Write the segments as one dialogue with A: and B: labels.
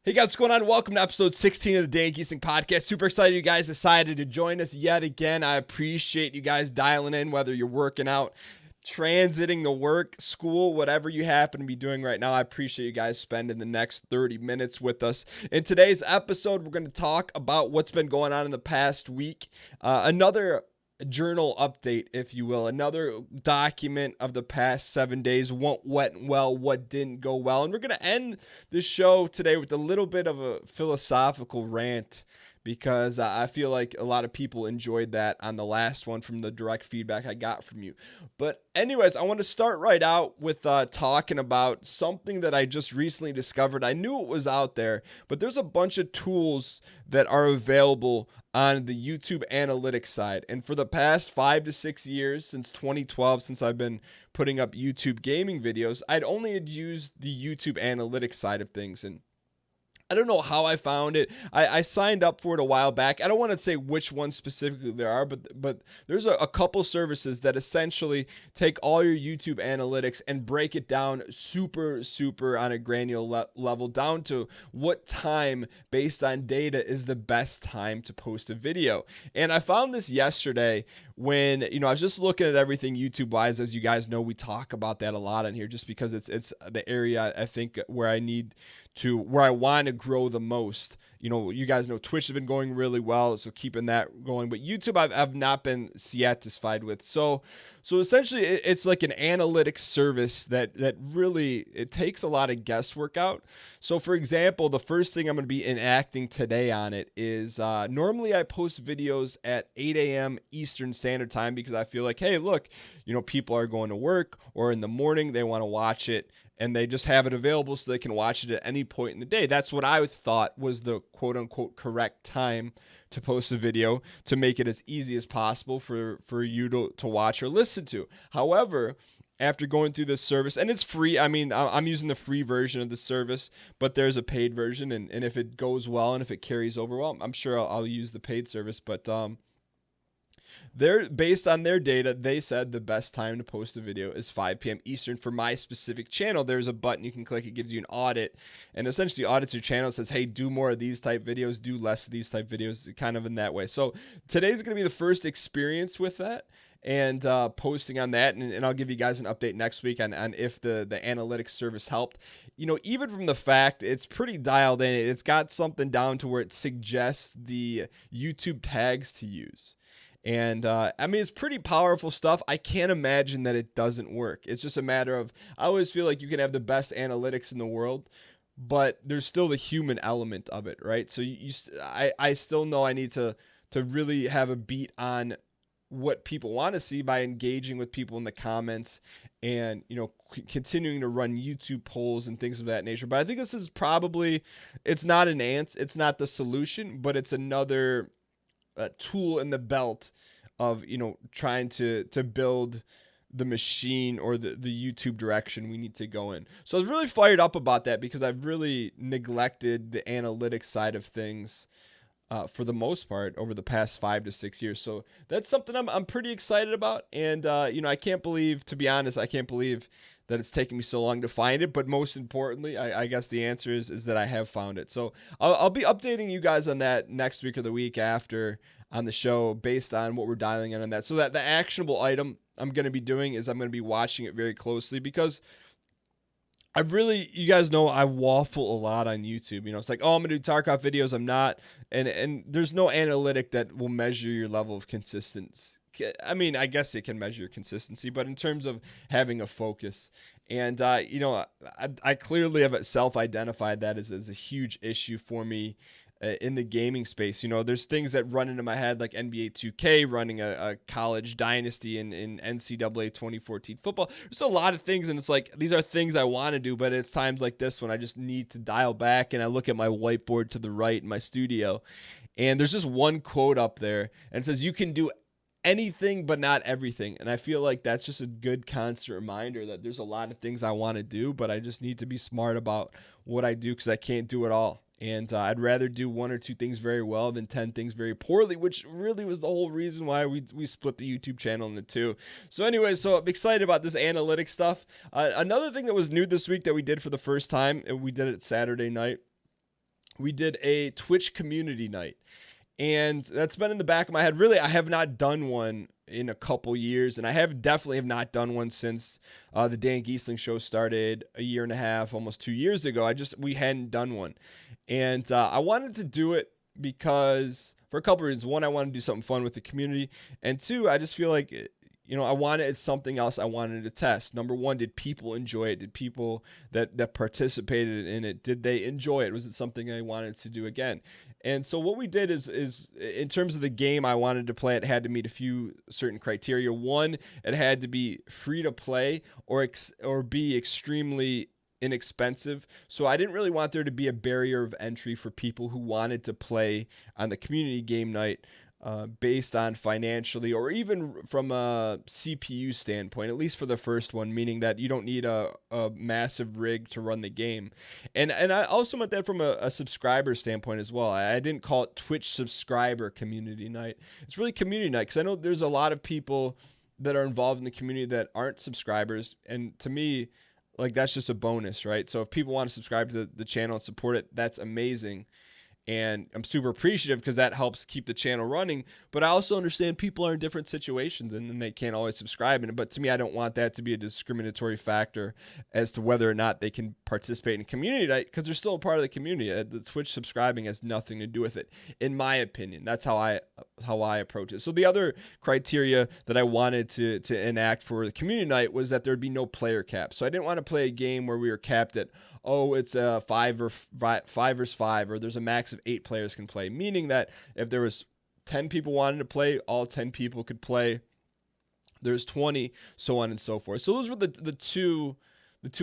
A: Hey guys, what's going on? Welcome to episode 16 of the Dan Gheesling podcast. Super excited you guys decided to join us yet again. I appreciate you guys dialing in, whether you're working out, transiting to work, school, whatever you happen to be doing right now. I appreciate you guys spending the next 30 minutes with us. In today's episode, we're going to talk about what's been going on in the past week. Another journal update, if you will, another document of the past 7 days, what went well, what didn't go well. And we're going to end the show today with a little bit of a philosophical rant, because I feel like a lot of people enjoyed that on the last one from the direct feedback I got from you. But anyways, I want to start right out with talking about something that I just recently discovered. I knew it was out there, but there's a bunch of tools that are available on the YouTube analytics side. And for the past 5 to 6 years, since 2012, since I've been putting up YouTube gaming videos, I'd only had used the YouTube analytics side of things. And I don't know how I found it. I signed up for it a while back. I don't want to say which ones specifically there are, but there's a couple services that essentially take all your YouTube analytics and break it down super on a granular level, down to what time based on data is the best time to post a video. And I found this yesterday when, I was just looking at everything YouTube wise. As you guys know, we talk about that a lot on here just because it's the area I think where I want to grow the most. You guys know Twitch has been going really well, so keeping that going. But YouTube, I've not been satisfied with. So essentially, it's like an analytics service that really, it takes a lot of guesswork out. So for example, the first thing I'm going to be enacting today on it is normally I post videos at 8 a.m. Eastern Standard Time because I feel like, hey, look, people are going to work or in the morning, they want to watch it, and they just have it available so they can watch it at any point in the day. That's what I thought was the quote-unquote correct time to post a video, to make it as easy as possible for you to watch or listen to. However, after going through this service, and it's free, I mean, I'm using the free version of the service, but there's a paid version, and if it goes well and if it carries over well, I'm sure I'll use the paid service, but they're based on their data. They said the best time to post a video is 5 p.m. Eastern for my specific channel. There's a button you can click. It gives you an audit, and essentially audits your channel. It says, hey, do more of these type videos, do less of these type videos, kind of in that way. So today's going to be the first experience with that, and posting on that, and I'll give you guys an update next week on if the analytics service helped. Even from the fact it's pretty dialed in, it's got something down to where it suggests the YouTube tags to use. And it's pretty powerful stuff. I can't imagine that it doesn't work. It's just a matter of, I always feel like you can have the best analytics in the world, but there's still the human element of it, right? So I still know I need to really have a beat on what people want to see by engaging with people in the comments and, continuing to run YouTube polls and things of that nature. But I think this is probably, it's not the solution, but it's another tool in the belt of trying to build the machine or the YouTube direction we need to go in. So I was really fired up about that because I've really neglected the analytics side of things for the most part over the past 5 to 6 years. So that's something I'm pretty excited about, and I can't believe that it's taken me so long to find it, but most importantly, I guess the answer is that I have found it. So I'll be updating you guys on that next week or the week after on the show based on what we're dialing in on that. So that the actionable item I'm going to be doing is I'm going to be watching it very closely, because you guys know I waffle a lot on YouTube. It's like, oh, I'm going to do Tarkov videos. I'm not. And there's no analytic that will measure your level of consistency. I guess it can measure your consistency, but in terms of having a focus, and I clearly have self-identified that as a huge issue for me in the gaming space. There's things that run into my head, like NBA 2K, running a college dynasty in NCAA 2014 football. There's a lot of things, and it's like, these are things I want to do, but it's times like this when I just need to dial back, and I look at my whiteboard to the right in my studio, and there's just one quote up there, and it says, you can do anything but not everything. And I feel like that's just a good constant reminder that there's a lot of things I want to do, but I just need to be smart about what I do, because I can't do it all. And I'd rather do 1 or 2 things very well than 10 things very poorly, which really was the whole reason why we split the YouTube channel into 2. So anyway, so I'm excited about this analytics stuff. Another thing that was new this week that we did for the first time, and we did it Saturday night, we did a Twitch community night. And that's been in the back of my head. Really, I have not done one in a couple years, and I definitely have not done one since the Dan Gheesling show started a year and a half, almost 2 years ago. We hadn't done one, and I wanted to do it because for a couple of reasons. One, I wanted to do something fun with the community, and two, I just feel like I wanted something else I wanted to test. Number one, did people enjoy it? Did people that participated in it, did they enjoy it? Was it something I wanted to do again? And so what we did is in terms of the game I wanted to play, it had to meet a few certain criteria. One, it had to be free to play or be extremely inexpensive. So I didn't really want there to be a barrier of entry for people who wanted to play on the community game night. Based on financially or even from a CPU standpoint, at least for the first one, meaning that you don't need a massive rig to run the game. And I also meant that from a subscriber standpoint as well. I didn't call it Twitch subscriber community night. It's really community night because I know there's a lot of people that are involved in the community that aren't subscribers. And to me, like that's just a bonus, right? So if people want to subscribe to the channel and support it, that's amazing. And I'm super appreciative because that helps keep the channel running. But I also understand people are in different situations and they can't always subscribe. But to me, I don't want that to be a discriminatory factor as to whether or not they can participate in community night because they're still a part of the community. The Twitch subscribing has nothing to do with it, in my opinion. That's how I approach it. So the other criteria that I wanted to enact for the community night was that there'd be no player cap. So I didn't want to play a game where we were capped at, it's a five versus five, or there's a max of 8 players can play, meaning that if there was 10 people wanting to play, all 10 people could play. There's 20, so on and so forth. So those were the two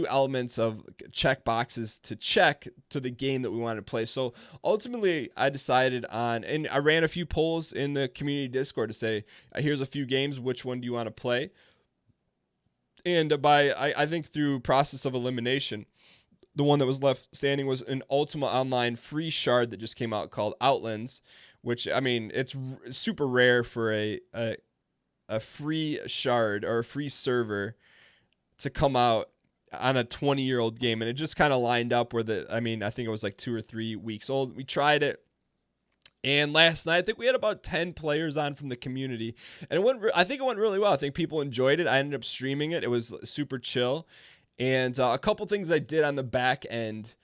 A: elements of check boxes to check to the game that we wanted to play. So ultimately I decided on, and I ran a few polls in the community Discord to say, here's a few games, which one do you want to play? And I think through process of elimination, the one that was left standing was an Ultima Online free shard that just came out called Outlands, which, I mean, it's super rare for a free shard or a free server to come out on a 20-year-old game. And it just kind of lined up where I think it was like 2 or 3 weeks old. We tried it. And last night, I think we had about 10 players on from the community. And I think it went really well. I think people enjoyed it. I ended up streaming it. It was super chill. And a couple things I did on the back end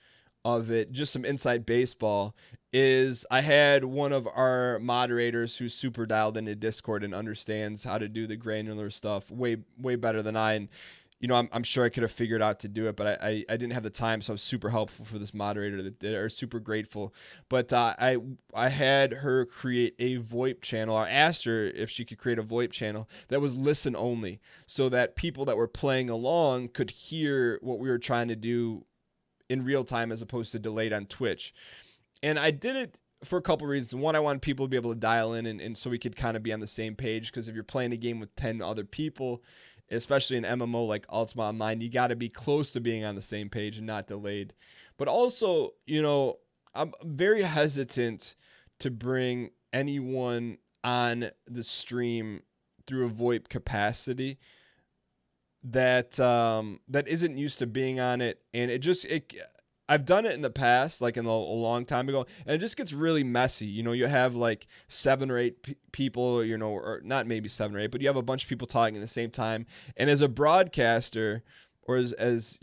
A: of it, just some inside baseball, is I had one of our moderators who's super dialed into Discord and understands how to do the granular stuff way better than I. And I'm sure I could have figured out to do it, but I didn't have the time, so I was super helpful for this moderator that did it, or super grateful. But I had her create a VoIP channel. I asked her if she could create a VoIP channel that was listen only, so that people that were playing along could hear what we were trying to do in real time as opposed to delayed on Twitch. And I did it for a couple reasons. One, I wanted people to be able to dial in and so we could kind of be on the same page, because if you're playing a game with 10 other people, especially an MMO like Ultima Online, you got to be close to being on the same page and not delayed. But also, I'm very hesitant to bring anyone on the stream through a VoIP capacity that isn't used to being on it. And I've done it in the past, like a long time ago, and it just gets really messy. You have like 7 or 8 people, or not maybe 7 or 8, but you have a bunch of people talking at the same time. And as a broadcaster, or as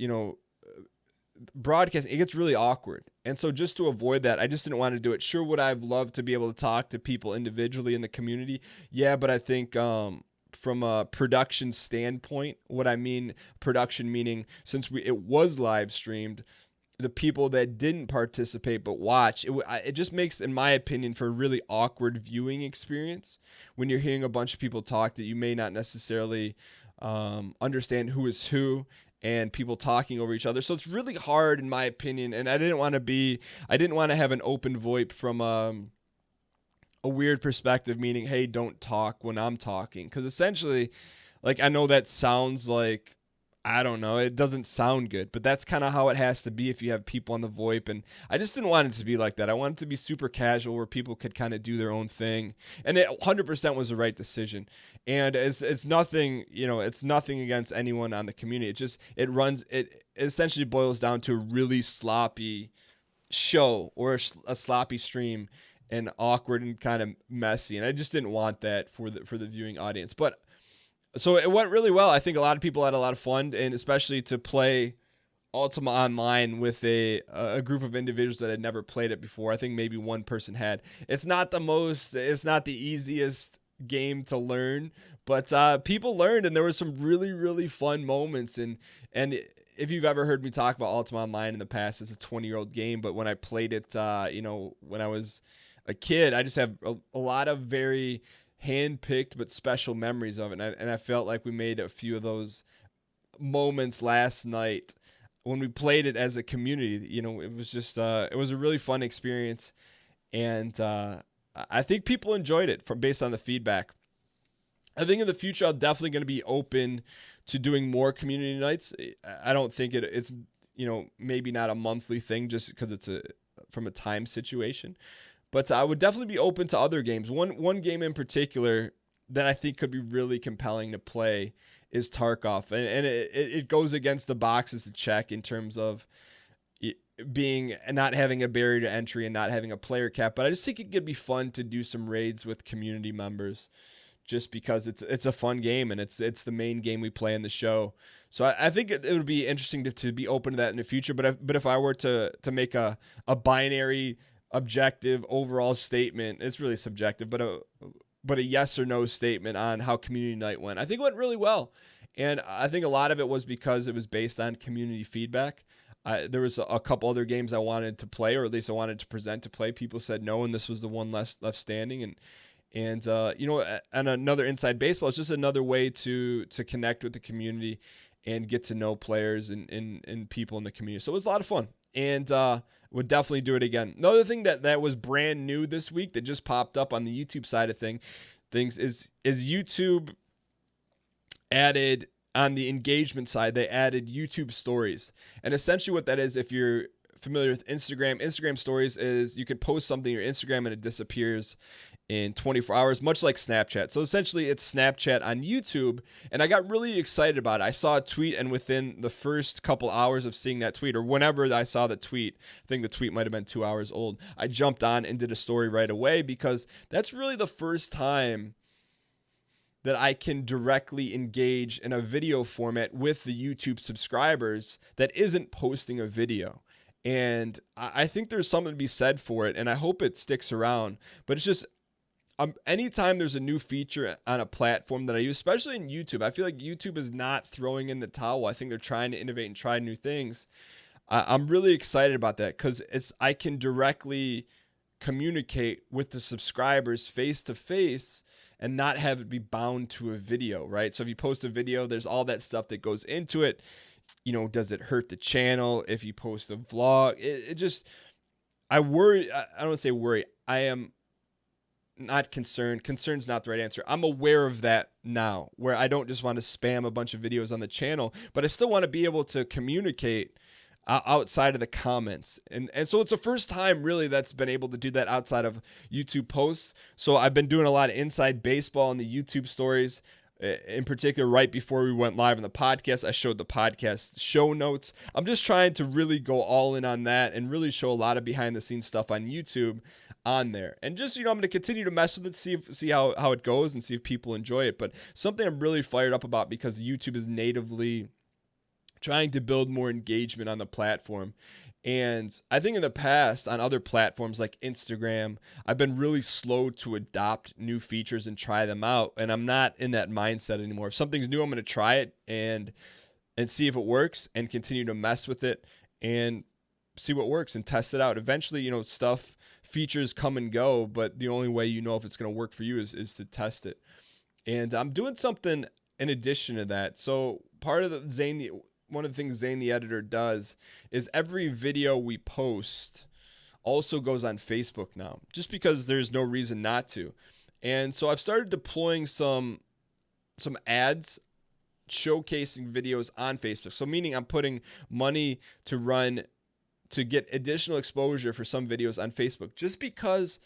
A: broadcasting, it gets really awkward. And so just to avoid that, I just didn't want to do it. Sure, would I have loved to be able to talk to people individually in the community? Yeah, but I think from a production standpoint, what I mean production meaning, since it was live streamed, the people that didn't participate but watch, it just makes, in my opinion, for a really awkward viewing experience when you're hearing a bunch of people talk that you may not necessarily understand who is who, and people talking over each other. So it's really hard, in my opinion, and I didn't want to have an open VoIP from a weird perspective, meaning, hey, don't talk when I'm talking. Because essentially, like, I know that sounds like, I don't know, it doesn't sound good, but that's kind of how it has to be if you have people on the VoIP. And I just didn't want it to be like that. I wanted it to be super casual where people could kind of do their own thing. And it 100% was the right decision. And it's nothing, it's nothing against anyone on the community. It essentially boils down to a really sloppy show or a sloppy stream and awkward and kind of messy. And I just didn't want that for the viewing audience. But so it went really well. I think a lot of people had a lot of fun, and especially to play Ultima Online with a group of individuals that had never played it before. I think maybe one person had. It's not the easiest game to learn, but people learned, and there were some really, really fun moments. And if you've ever heard me talk about Ultima Online in the past, it's a 20-year-old game, but when I played it, when I was a kid, I just have a lot of very hand-picked but special memories of it, and I felt like we made a few of those moments last night when we played it as a community. It was just it was a really fun experience, and I think people enjoyed it based on the feedback. I think in the future I'm definitely going to be open to doing more community nights. I don't think it's maybe not a monthly thing just because it's from a time situation, but I would definitely be open to other games. One game in particular that I think could be really compelling to play is Tarkov, and it goes against the boxes to check in terms of being not having a barrier to entry and not having a player cap. But I just think it could be fun to do some raids with community members, just because it's a fun game and it's the main game we play in the show. So I think it would be interesting to be open to that in the future. But if I were to make a binary objective overall statement, it's really subjective, but a yes or no statement on how community night went, I think it went really well. And I think a lot of it was because it was based on community feedback. There was a couple other games I wanted to play, or at least I wanted to present to play. People said no, and this was the one left standing. And another Inside Baseball is just another way to connect with the community and get to know players and people in the community. So it was a lot of fun, and would definitely do it again. Another thing that was brand new this week that just popped up on the YouTube side of things is YouTube added, on the engagement side, they added YouTube stories. And essentially what that is, if you're familiar with Instagram stories is you can post something on your Instagram and it disappears in 24 hours, much like Snapchat. So essentially it's Snapchat on YouTube, and I got really excited about it. I saw a tweet, and within the first couple hours of seeing that tweet, or whenever I saw the tweet, I think the tweet might have been 2 hours old, I jumped on and did a story right away, because that's really the first time that I can directly engage in a video format with the YouTube subscribers that isn't posting a video. And I think there's something to be said for it, and I hope it sticks around. But it's just, anytime there's a new feature on a platform that I use, especially in YouTube, I feel like YouTube is not throwing in the towel. I think they're trying to innovate and try new things. I'm really excited about that, because I can directly communicate with the subscribers face to face and not have it be bound to a video, right? So if you post a video, there's all that stuff that goes into it. Does it hurt the channel if you post a vlog? It just, I worry. I don't want to say worry. I am not concerned. Concern's not the right answer. I'm aware of that now, where I don't just want to spam a bunch of videos on the channel, but I still want to be able to communicate outside of the comments. And so it's the first time really that's been able to do that outside of YouTube posts. So I've been doing a lot of Inside Baseball in the YouTube stories. In particular, right before we went live on the podcast, I showed the podcast show notes. I'm just trying to really go all in on that and really show a lot of behind the scenes stuff on YouTube on there. And just, I'm going to continue to mess with it, see how it goes, and see if people enjoy it. But something I'm really fired up about, because YouTube is natively trying to build more engagement on the platform. And I think in the past on other platforms like Instagram, I've been really slow to adopt new features and try them out. And I'm not in that mindset anymore. If something's new, I'm going to try it and see if it works, and continue to mess with it and see what works and test it out. Eventually, features come and go, but the only way if it's going to work for you is to test it. And I'm doing something in addition to that. So part of one of the things Zane the editor does is every video we post also goes on Facebook now, just because there's no reason not to. And so I've started deploying some ads showcasing videos on Facebook. So meaning I'm putting money to get additional exposure for some videos on Facebook, just because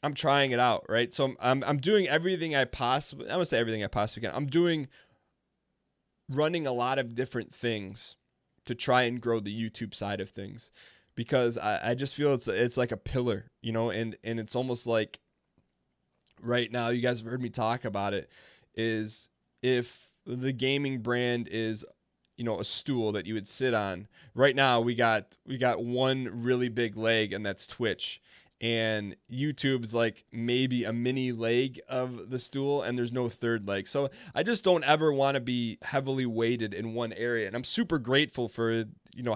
A: I'm trying it out, right? So I'm doing everything I possibly, I'm going to say everything I possibly can. I'm running a lot of different things to try and grow the YouTube side of things, because I just feel it's like a pillar, and it's almost like right now, you guys have heard me talk about it, is if the gaming brand is, a stool that you would sit on. Right now we got one really big leg, and that's Twitch. And YouTube's like maybe a mini leg of the stool, and there's no third leg. So I just don't ever want to be heavily weighted in one area. And I'm super grateful for,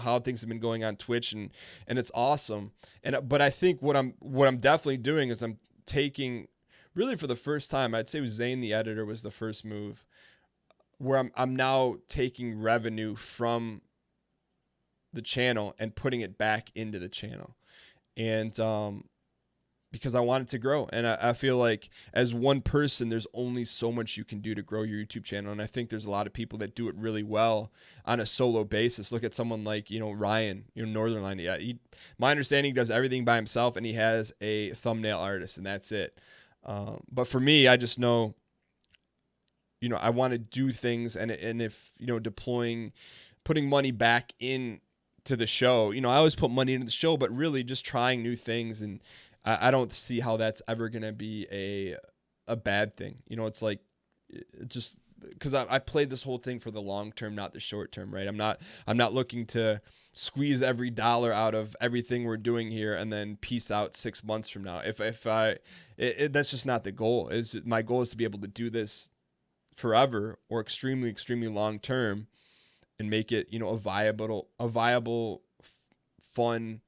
A: how things have been going on Twitch, and it's awesome. But I think what I'm definitely doing is I'm taking, really for the first time, I'd say Zane the editor was the first move, where I'm now taking revenue from the channel and putting it back into the channel. And because I want it to grow. And I feel like as one person, there's only so much you can do to grow your YouTube channel. And I think there's a lot of people that do it really well on a solo basis. Look at someone like, Ryan, Northern Line. Yeah, my understanding, he does everything by himself, and he has a thumbnail artist, and that's it. But for me, I just know, I want to do things, and if, putting money back in to the show, I always put money into the show, but really just trying new things. And I don't see how that's ever going to be a bad thing. It's like, just because I played this whole thing for the long term, not the short term, right? I'm not looking to squeeze every dollar out of everything we're doing here and then peace out 6 months from now. That's just not the goal. My goal is to be able to do this forever, or extremely, extremely long term, and make it, a viable, fun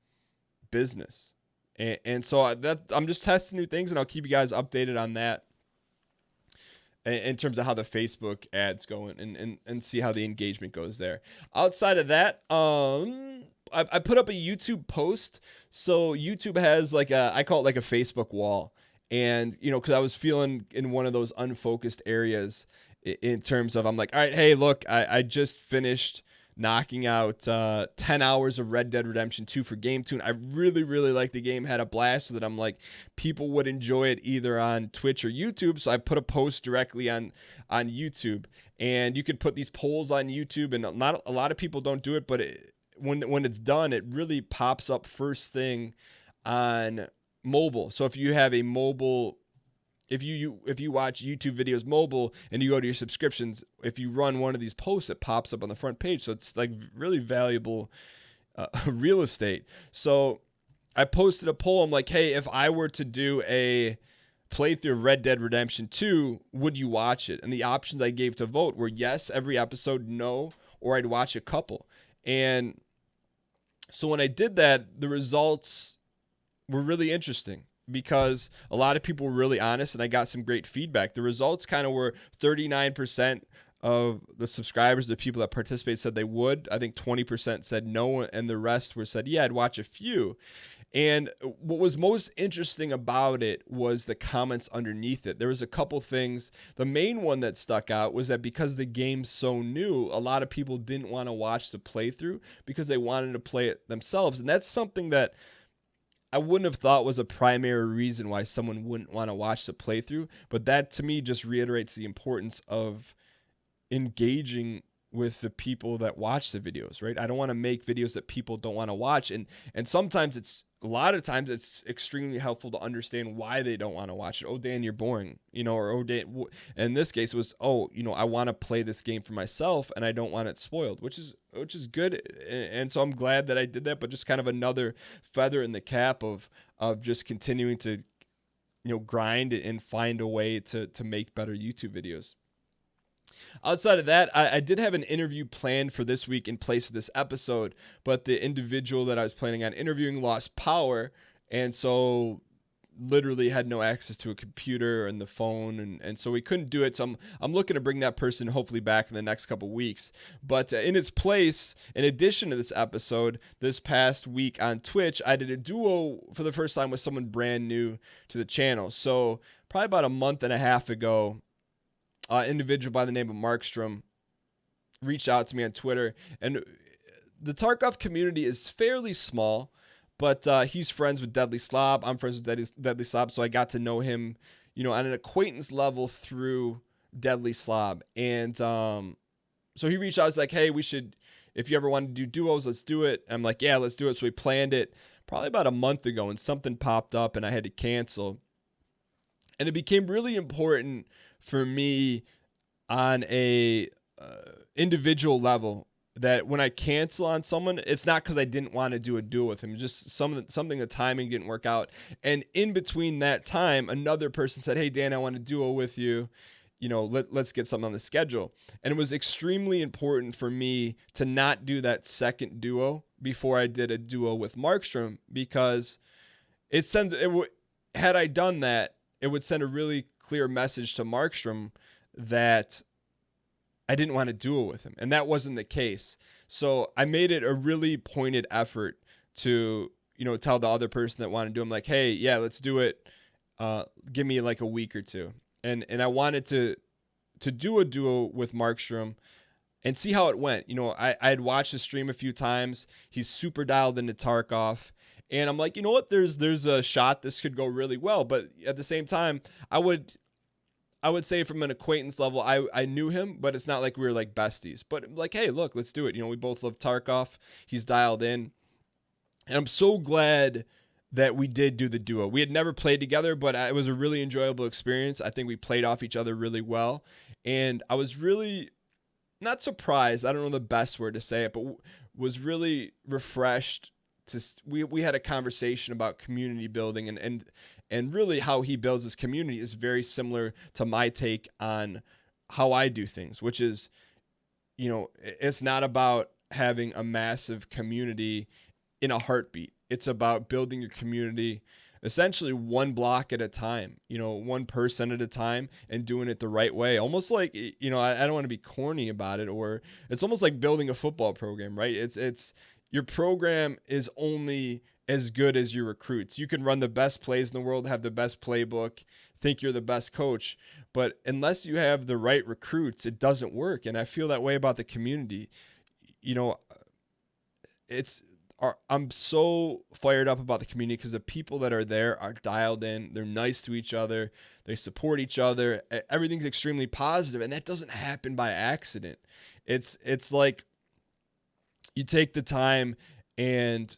A: business. And so I'm just testing new things, and I'll keep you guys updated on that in terms of how the Facebook ads go, and see how the engagement goes there. Outside of that, I put up a YouTube post. So YouTube has I call it like a Facebook wall. And, because I was feeling in one of those unfocused areas in terms of, I'm like, all right, hey, look, I just finished knocking out 10 hours of Red Dead Redemption 2 for GameTune. I really, really like the game, had a blast with it. I'm like, people would enjoy it either on Twitch or YouTube. So I put a post directly on YouTube, and you could put these polls on YouTube, and not a lot of people don't do it, but when it's done, it really pops up first thing on mobile. So if you have a mobile, if you watch YouTube videos mobile and you go to your subscriptions, if you run one of these posts, it pops up on the front page. So it's like really valuable real estate. So I posted a poll. I'm like, hey, if I were to do a playthrough of Red Dead Redemption 2, would you watch it? And the options I gave to vote were yes, every episode, no, or I'd watch a couple. And so when I did that, the results were really interesting, because a lot of people were really honest, and I got some great feedback. The results kind of were 39% of the subscribers, the people that participated, said they would. I think 20% said no, and the rest said, yeah, I'd watch a few. And what was most interesting about it was the comments underneath it. There was a couple things. The main one that stuck out was that because the game's so new, a lot of people didn't want to watch the playthrough because they wanted to play it themselves. And that's something that I wouldn't have thought was a primary reason why someone wouldn't want to watch the playthrough, but that to me just reiterates the importance of engaging with the people that watch the videos, right? I don't want to make videos that people don't want to watch. And sometimes a lot of times it's extremely helpful to understand why they don't want to watch it. Oh, Dan, you're boring, or oh, Dan, in this case it was, I want to play this game for myself and I don't want it spoiled, which is good. And so I'm glad that I did that, but just kind of another feather in the cap of just continuing to, grind and find a way to make better YouTube videos. Outside of that, I did have an interview planned for this week in place of this episode, but the individual that I was planning on interviewing lost power, and so literally had no access to a computer and the phone, and so we couldn't do it. So I'm looking to bring that person hopefully back in the next couple weeks. But in its place, in addition to this episode, this past week on Twitch, I did a duo for the first time with someone brand new to the channel. So probably about a month and a half ago, individual by the name of Markstrom reached out to me on Twitter, and the Tarkov community is fairly small, but he's friends with Deadly Slob. I'm friends with Deadly Slob, so I got to know him, on an acquaintance level through Deadly Slob. And so he reached out, I was like, hey, we should, if you ever want to do duos, let's do it. I'm like, yeah, let's do it. So we planned it probably about a month ago, and something popped up and I had to cancel. And it became really important for me on a individual level that when I cancel on someone, it's not because I didn't want to do a duo with him. It's just something the timing didn't work out. And in between that time, another person said, hey, Dan, I want to duo with you. Let's get something on the schedule. And it was extremely important for me to not do that second duo before I did a duo with Markstrom, because had I done that, it would send a really clear message to Markstrom that I didn't want to duo with him. And that wasn't the case. So I made it a really pointed effort to, tell the other person that wanted to do it, I'm like, hey, yeah, let's do it. Give me like a week or two. And I wanted to do a duo with Markstrom and see how it went. I had watched the stream a few times. He's super dialed into Tarkov. And I'm like, you know what? There's a shot this could go really well. But at the same time, I would say from an acquaintance level, I knew him, but it's not like we were like besties. But like, hey, look, let's do it. We both love Tarkov. He's dialed in. And I'm so glad that we did do the duo. We had never played together, but it was a really enjoyable experience. I think we played off each other really well. And I was really not surprised. I don't know the best word to say it, but was really refreshed. We had a conversation about community building and really how he builds his community is very similar to my take on how I do things, which is, it's not about having a massive community in a heartbeat. It's about building your community essentially one block at a time, 1% at a time, and doing it the right way. Almost like, I don't want to be corny about it, or it's almost like building a football program, right? It's your program is only as good as your recruits. You can run the best plays in the world, have the best playbook, think you're the best coach, but unless you have the right recruits, it doesn't work. And I feel that way about the community. I'm so fired up about the community because the people that are there are dialed in. They're nice to each other. They support each other. Everything's extremely positive, and that doesn't happen by accident. It's like you take the time and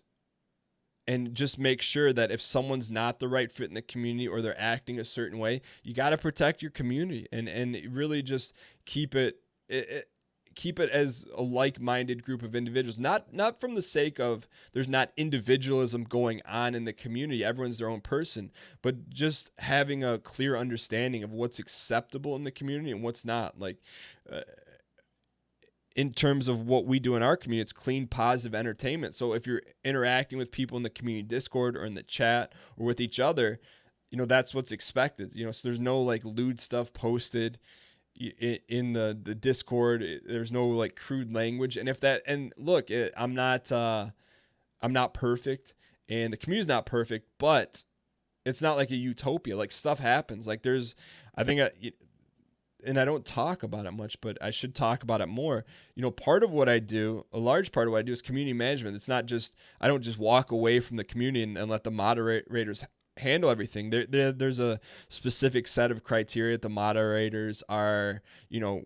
A: just make sure that if someone's not the right fit in the community or they're acting a certain way, you got to protect your community and really just keep it as a like-minded group of individuals, not from the sake of there's not individualism going on in the community. Everyone's their own person, but just having a clear understanding of what's acceptable in the community and what's not. Like, in terms of what we do in our community, it's clean, positive entertainment. So if you're interacting with people in the community Discord or in the chat or with each other, that's what's expected. So there's no like lewd stuff posted in the Discord. There's no like crude language. And look, I'm not perfect, and the community's not perfect, but it's not like a utopia. Like, stuff happens. Like, and I don't talk about it much, but I should talk about it more. Part of what I do, a large part of what I do is community management. It's not just, I don't just walk away from the community and let the moderators handle everything. There's a specific set of criteria that the moderators are,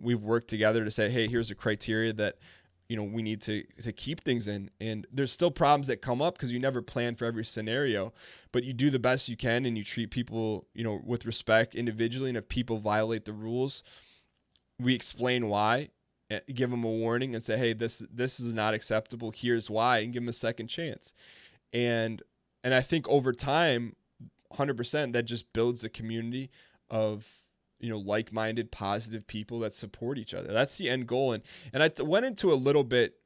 A: we've worked together to say, hey, here's a criteria that, we need to keep things in. And there's still problems that come up because you never plan for every scenario, but you do the best you can and you treat people, with respect individually. And if people violate the rules, we explain why, give them a warning and say, hey, this is not acceptable. Here's why, and give them a second chance. And I think over time, 100%, that just builds a community of, like-minded, positive people that support each other. That's the end goal. And I went into a little bit,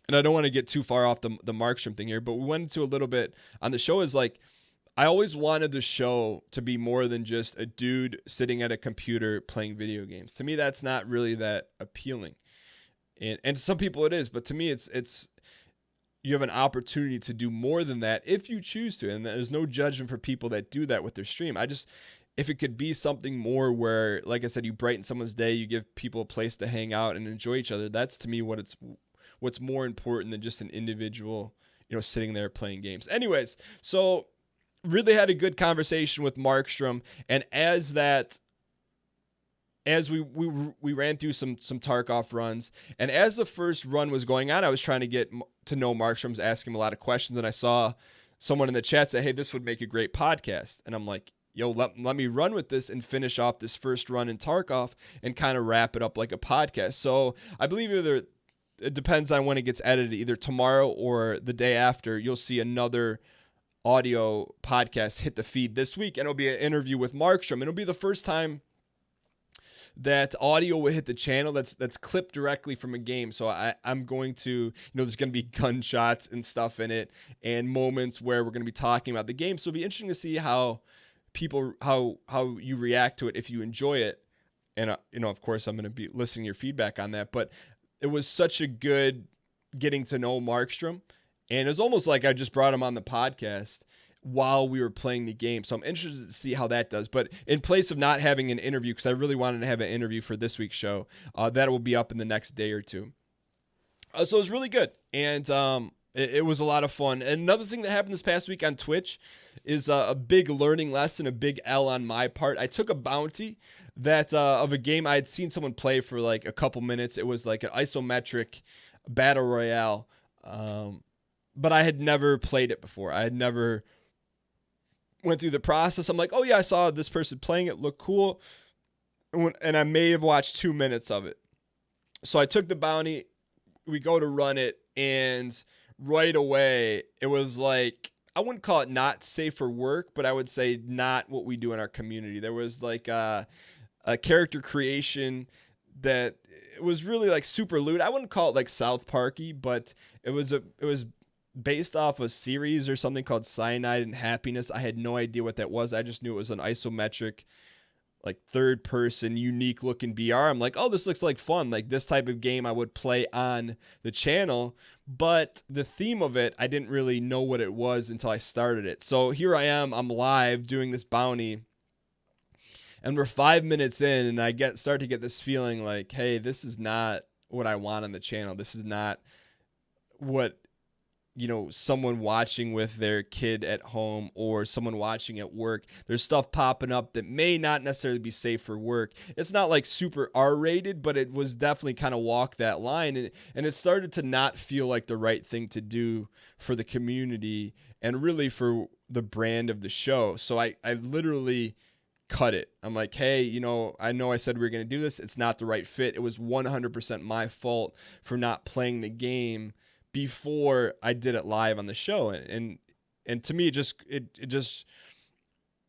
A: and I don't want to get too far off the Markstrom thing here, but we went into a little bit on the show is like, I always wanted the show to be more than just a dude sitting at a computer playing video games. To me, that's not really that appealing. And to some people it is, but to me, it's you have an opportunity to do more than that if you choose to. And there's no judgment for people that do that with their stream. If it could be something more where, like I said, you brighten someone's day, you give people a place to hang out and enjoy each other. That's to me what's more important than just an individual, sitting there playing games. Anyways, so really had a good conversation with Markstrom. And as that as we ran through some Tarkov runs, and as the first run was going on, I was trying to get to know Markstrom's, asking him a lot of questions, and I saw someone in the chat say, hey, this would make a great podcast. And I'm like, yo, let me run with this and finish off this first run in Tarkov and kind of wrap it up like a podcast. So I believe it depends on when it gets edited, either tomorrow or the day after, you'll see another audio podcast hit the feed this week, and it'll be an interview with Markstrom. It'll be the first time that audio will hit the channel that's clipped directly from a game. So I'm going to, there's going to be gunshots and stuff in it and moments where we're going to be talking about the game. So it'll be interesting to see how you react to it, if you enjoy it. And, of course, I'm going to be listening to your feedback on that. But it was such a good getting to know Markstrom. And it was almost like I just brought him on the podcast while we were playing the game. So I'm interested to see how that does. But in place of not having an interview, because I really wanted to have an interview for this week's show, that will be up in the next day or two. So it was really good. And it was a lot of fun. And another thing that happened this past week on Twitch is a big learning lesson, a big L on my part. I took a bounty that of a game I had seen someone play for like a couple minutes. It was like an isometric battle royale. But I had never played it before. I had never went through the process. I'm like, oh yeah, I saw this person playing it, looked cool. And I may have watched 2 minutes of it. So I took the bounty, we go to run it, and right away, it was like, I wouldn't call it not safe for work, but I would say not what we do in our community. There was like a character creation that it was really like super lewd. I wouldn't call it like South Parky, but it was based off a series or something called Cyanide and Happiness. I had no idea what that was. I just knew it was an isometric, like third person, unique looking BR. I'm like, oh, this looks like fun. Like this type of game I would play on the channel. But the theme of it, I didn't really know what it was until I started it. So here I am, I'm live doing this bounty. And we're 5 minutes in, and I start to get this feeling like, hey, this is not what I want on the channel. This is not what, someone watching with their kid at home or someone watching at work. There's stuff popping up that may not necessarily be safe for work. It's not like super R-rated, but it was definitely kind of walk that line. And it started to not feel like the right thing to do for the community and really for the brand of the show. So I literally cut it. I'm like, hey, I know I said we were going to do this. It's not the right fit. It was 100% my fault for not playing the game before I did it live on the show. And to me, it just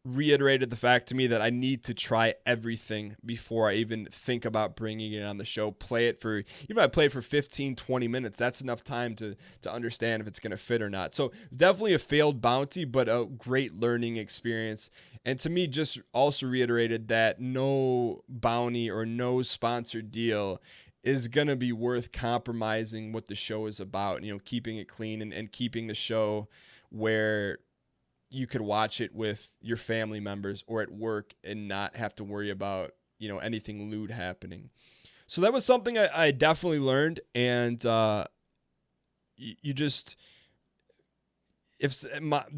A: reiterated the fact to me that I need to try everything before I even think about bringing it on the show. Play it for, even if I play it for 15, 20 minutes, that's enough time to understand if it's going to fit or not. So definitely a failed bounty, but a great learning experience. And to me, just also reiterated that no bounty or no sponsored deal is going to be worth compromising what the show is about, keeping it clean and keeping the show where you could watch it with your family members or at work and not have to worry about, anything lewd happening. So that was something I definitely learned. And the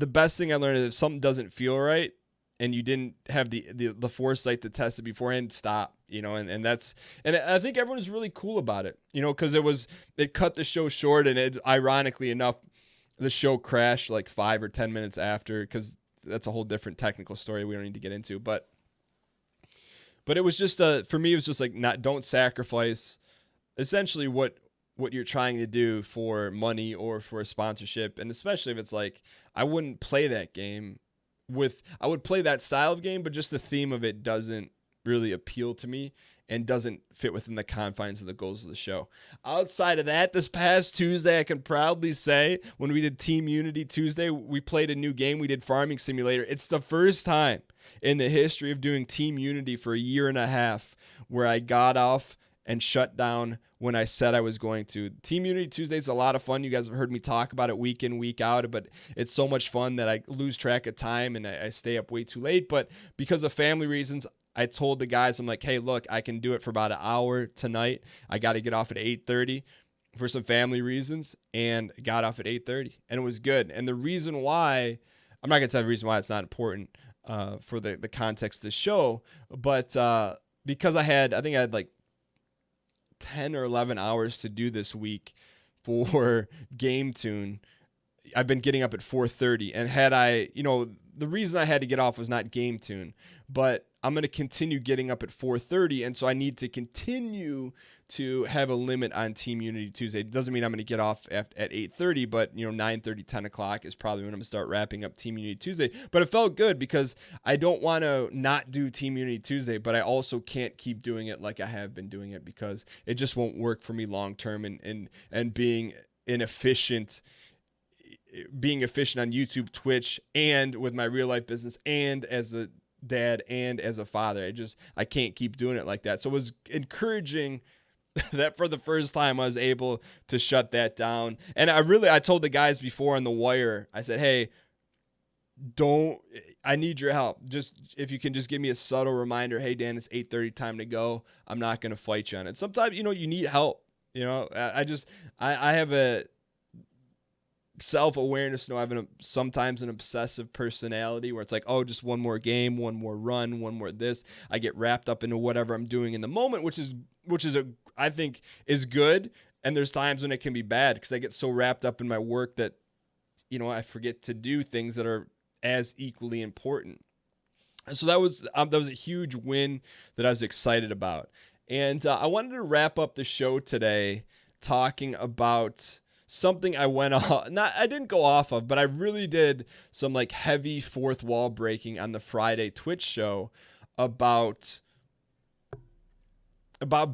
A: best thing I learned is if something doesn't feel right and you didn't have the foresight to test it beforehand, stop. And I think everyone is really cool about it, because it cut the show short, and ironically enough, the show crashed like 5 or 10 minutes after, because that's a whole different technical story we don't need to get into. But it was just for me, it was just like, don't sacrifice essentially what you're trying to do for money or for a sponsorship. And especially if it's like, I wouldn't play that game I would play that style of game, but just the theme of it doesn't really appeal to me and doesn't fit within the confines of the goals of the show. Outside of that, this past Tuesday, I can proudly say when we did Team Unity Tuesday, we played a new game. We did Farming Simulator. It's the first time in the history of doing Team Unity for a year and a half where I got off and shut down when I said I was going to. Team Unity Tuesday is a lot of fun. You guys have heard me talk about it week in, week out, but it's so much fun that I lose track of time and I stay up way too late. But because of family reasons, I told the guys, I'm like, hey, look, I can do it for about an hour tonight. I got to get off at 8:30 for some family reasons, and got off at 8:30, and it was good. And the reason why, I'm not going to tell you the reason why it's not important for the context of the show, but because I think I had like 10 or 11 hours to do this week for Game Tune. I've been getting up at 4:30, and had I, the reason I had to get off was not Game Tune, but I'm going to continue getting up at 4:30, and so I need to continue to have a limit on Team Unity Tuesday. It doesn't mean I'm going to get off at 8:30, but 9:30, 10 o'clock is probably when I'm going to start wrapping up Team Unity Tuesday. But it felt good because I don't want to not do Team Unity Tuesday, but I also can't keep doing it like I have been doing it because it just won't work for me long term, and being efficient on YouTube, Twitch, and with my real life business, and as a dad and as a father. I can't keep doing it like that. So it was encouraging that for the first time I was able to shut that down. And I told the guys before on the wire, I said, hey, I need your help. Just if you can just give me a subtle reminder, hey Dan, it's 8:30, time to go. I'm not going to fight you on it. Sometimes, you need help. I have a self-awareness. I have sometimes an obsessive personality where it's like, oh, just one more game, one more run, one more this. I get wrapped up into whatever I'm doing in the moment, which I think is good. And there's times when it can be bad because I get so wrapped up in my work that, I forget to do things that are as equally important. So that was a huge win that I was excited about. And I wanted to wrap up the show today talking about something I went off. I didn't go off of, but I really did some like heavy fourth wall breaking on the Friday Twitch show about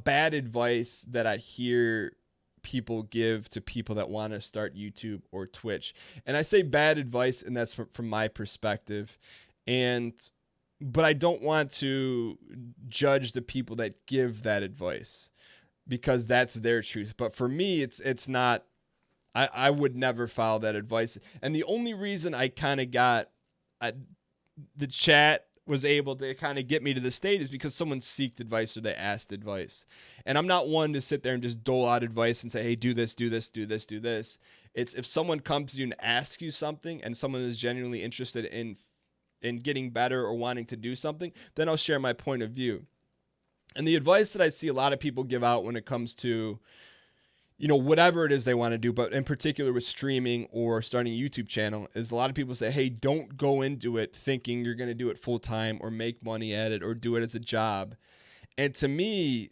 A: bad advice that I hear people give to people that want to start YouTube or Twitch. And I say bad advice, and that's from my perspective. But I don't want to judge the people that give that advice because that's their truth. But for me, it's not. I would never follow that advice. And the only reason I kind of got the chat was able to kind of get me to the state is because someone sought advice or they asked advice. And I'm not one to sit there and just dole out advice and say, hey, do this, do this, do this, do this. It's if someone comes to you and asks you something and someone is genuinely interested in getting better or wanting to do something, then I'll share my point of view. And the advice that I see a lot of people give out when it comes to whatever it is they want to do, but in particular with streaming or starting a YouTube channel, is a lot of people say, hey, don't go into it thinking you're going to do it full time or make money at it or do it as a job. And to me,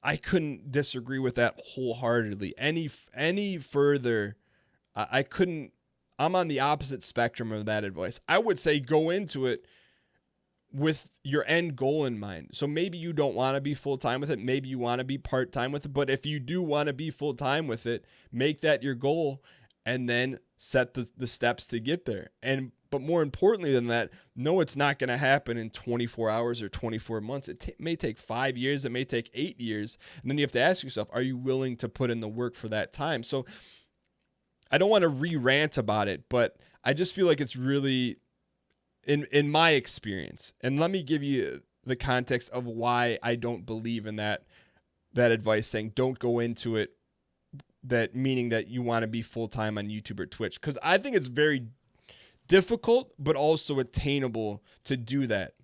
A: I couldn't disagree with that wholeheartedly. Any further, I couldn't. I'm on the opposite spectrum of that advice. I would say go into it with your end goal in mind. So maybe you don't want to be full-time with it. Maybe you want to be part-time with it. But if you do want to be full-time with it, make that your goal and then set the steps to get there. But more importantly than that, no, it's not going to happen in 24 hours or 24 months. It may take 5 years. It may take 8 years. And then you have to ask yourself, are you willing to put in the work for that time? So I don't want to re-rant about it, but I just feel like it's really... In my experience, and let me give you the context of why I don't believe in that advice saying don't go into it, that meaning that you want to be full-time on YouTube or Twitch, because I think it's very difficult but also attainable to do that.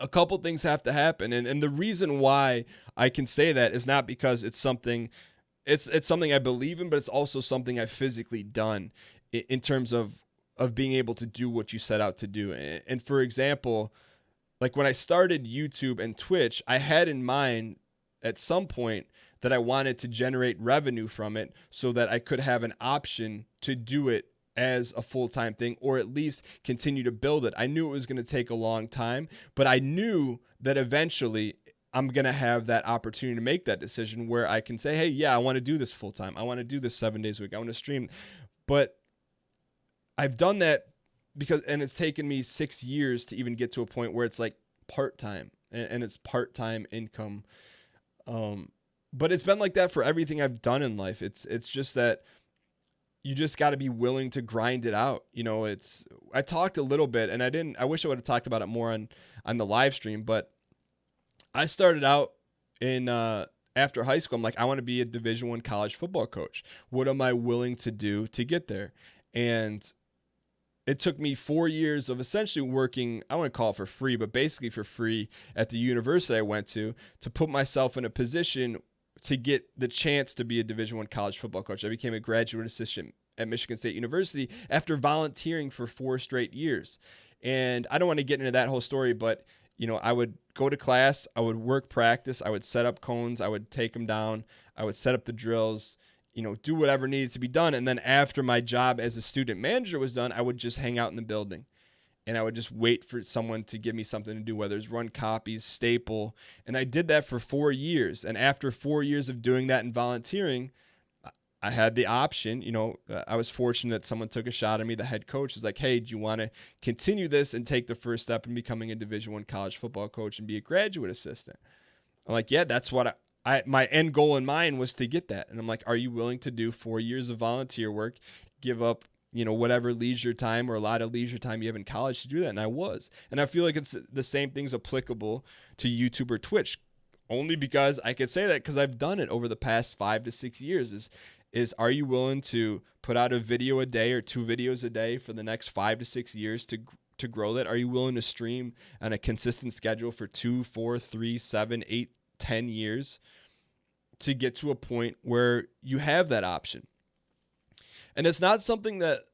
A: A couple things have to happen, and the reason why I can say that is not because it's something I believe in, but it's also something I've physically done in terms of being able to do what you set out to do. And for example, like when I started YouTube and Twitch, I had in mind at some point that I wanted to generate revenue from it so that I could have an option to do it as a full-time thing, or at least continue to build it. I knew it was going to take a long time, but I knew that eventually I'm going to have that opportunity to make that decision where I can say, hey, yeah, I want to do this full-time. I want to do this 7 days a week. I want to stream. But I've done that and it's taken me 6 years to even get to a point where it's like part-time and it's part-time income. But it's been like that for everything I've done in life. It's just that you just got to be willing to grind it out. I talked a little bit and I wish I would have talked about it more on the live stream, but I started out after high school. I'm like, I want to be a Division I college football coach. What am I willing to do to get there? And it took me 4 years of essentially working, I want to call it for free, but basically for free at the university I went to put myself in a position to get the chance to be a Division I college football coach. I became a graduate assistant at Michigan State University after volunteering for 4 straight years. And I don't want to get into that whole story, but I would go to class, I would work practice, I would set up cones, I would take them down, I would set up the drills, do whatever needed to be done. And then after my job as a student manager was done, I would just hang out in the building. And I would just wait for someone to give me something to do, whether it's run copies, staple. And I did that for 4 years. And after 4 years of doing that and volunteering, I had the option. I was fortunate that someone took a shot at me. The head coach was like, hey, do you want to continue this and take the first step in becoming a Division I college football coach and be a graduate assistant? I'm like, yeah, that's what my end goal in mind was to get that. And I'm like, are you willing to do 4 years of volunteer work, give up whatever leisure time or a lot of leisure time you have in college to do that? And I was. And I feel like it's the same thing's applicable to YouTube or Twitch, only because I could say that because I've done it over the past 5 to 6 years is are you willing to put out a video a day or 2 videos a day for the next 5 to 6 years to grow that? Are you willing to stream on a consistent schedule for 2, 4, 3, 7, 8, 10 years to get to a point where you have that option? And it's not something that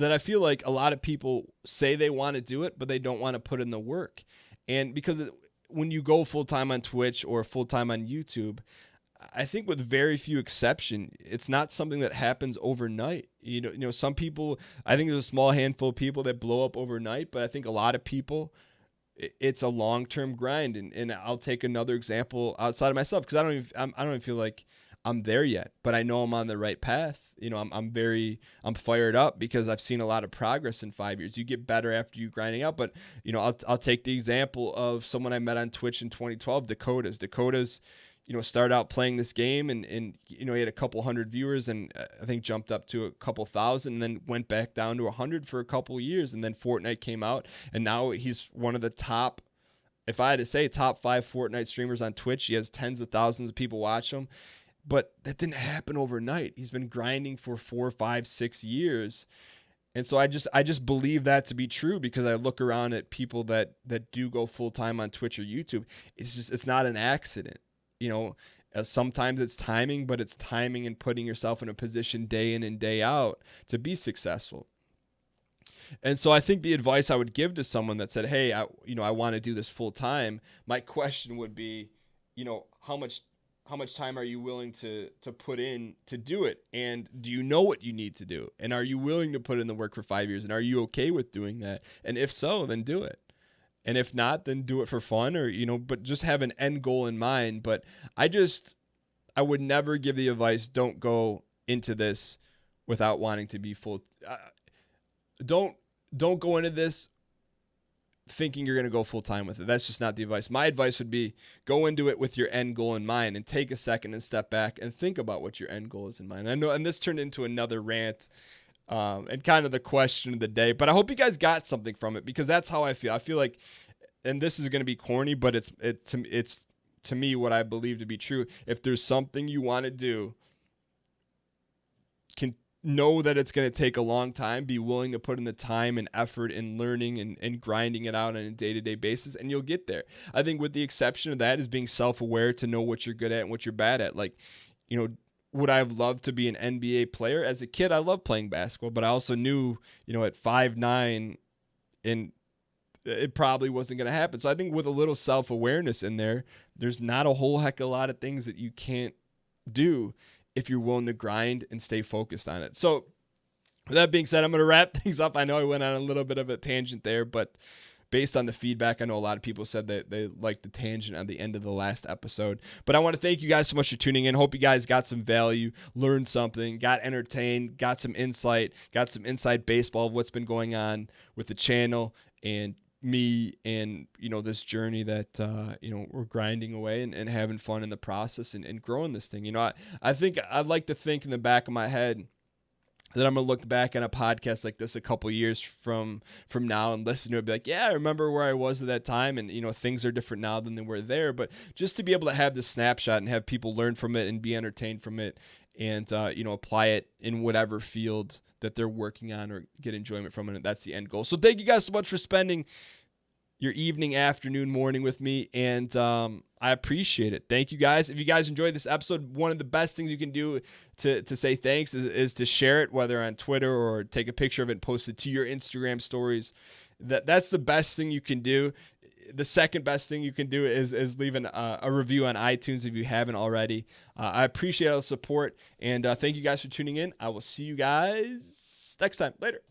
A: I feel like a lot of people say they want to do it, but they don't want to put in the work. And because when you go full-time on Twitch or full-time on YouTube, I think with very few exception, it's not something that happens overnight. Some people, I think there's a small handful of people that blow up overnight, but I think a lot of people, it's a long-term grind. And I'll take another example outside of myself, because I don't even feel like I'm there yet, but I know I'm on the right path. I'm fired up because I've seen a lot of progress in 5 years. You get better after you grinding out, but I'll take the example of someone I met on Twitch in 2012, Dakota's, started out playing this game and he had a couple hundred viewers and I think jumped up to a couple thousand and then went back down to 100 for a couple years. And then Fortnite came out and now he's one of the top, if I had to say, top 5 Fortnite streamers on Twitch. He has tens of thousands of people watch him. But that didn't happen overnight. He's been grinding for 4, 5, 6 years. And so I just believe that to be true because I look around at people that do go full-time on Twitch or YouTube. It's not an accident. Sometimes it's timing, but it's timing and putting yourself in a position day in and day out to be successful. And so I think the advice I would give to someone that said, hey, I want to do this full-time, my question would be, how much time are you willing to put in to do it? And do you know what you need to do? And are you willing to put in the work for 5 years? And are you okay with doing that? And if so, then do it. And if not, then do it for fun or, but just have an end goal in mind. But I would never give the advice, don't go into this without wanting to be full. Don't go into this thinking you're going to go full time with it. That's just not the advice. My advice would be go into it with your end goal in mind and take a second and step back and think about what your end goal is in mind. I know, and this turned into another rant and kind of the question of the day, but I hope you guys got something from it because that's how I feel. I feel like, and this is going to be corny, but it's to me what I believe to be true. If there's something you want to do, know that it's going to take a long time, be willing to put in the time and effort in learning and grinding it out on a day-to-day basis, and you'll get there. I think with the exception of that is being self-aware to know what you're good at and what you're bad at. Like, would I have loved to be an NBA player? As a kid, I loved playing basketball, but I also knew, at 5'9", and it probably wasn't going to happen. So I think with a little self-awareness in there, there's not a whole heck of a lot of things that you can't do if you're willing to grind and stay focused on it. So with that being said, I'm going to wrap things up. I know I went on a little bit of a tangent there, but based on the feedback, I know a lot of people said that they liked the tangent at the end of the last episode. But I want to thank you guys so much for tuning in. Hope you guys got some value, learned something, got entertained, got some insight, got some inside baseball of what's been going on with the channel and me and, this journey that, we're grinding away and having fun in the process and growing this thing. I think I'd like to think in the back of my head that I'm going to look back on a podcast like this a couple years from now and listen to it, be like, yeah, I remember where I was at that time. And, things are different now than they were there, but just to be able to have this snapshot and have people learn from it and be entertained from it and apply it in whatever field that they're working on or get enjoyment from it. That's the end goal. So thank you guys so much for spending your evening, afternoon, morning with me, and I appreciate it. Thank you guys. If you guys enjoyed this episode, one of the best things you can do to say thanks is to share it, whether on Twitter or take a picture of it and post it to your Instagram stories. That's the best thing you can do. The second best thing you can do is leaving a review on iTunes if you haven't already. I appreciate all the support, and thank you guys for tuning in. I will see you guys next time. Later.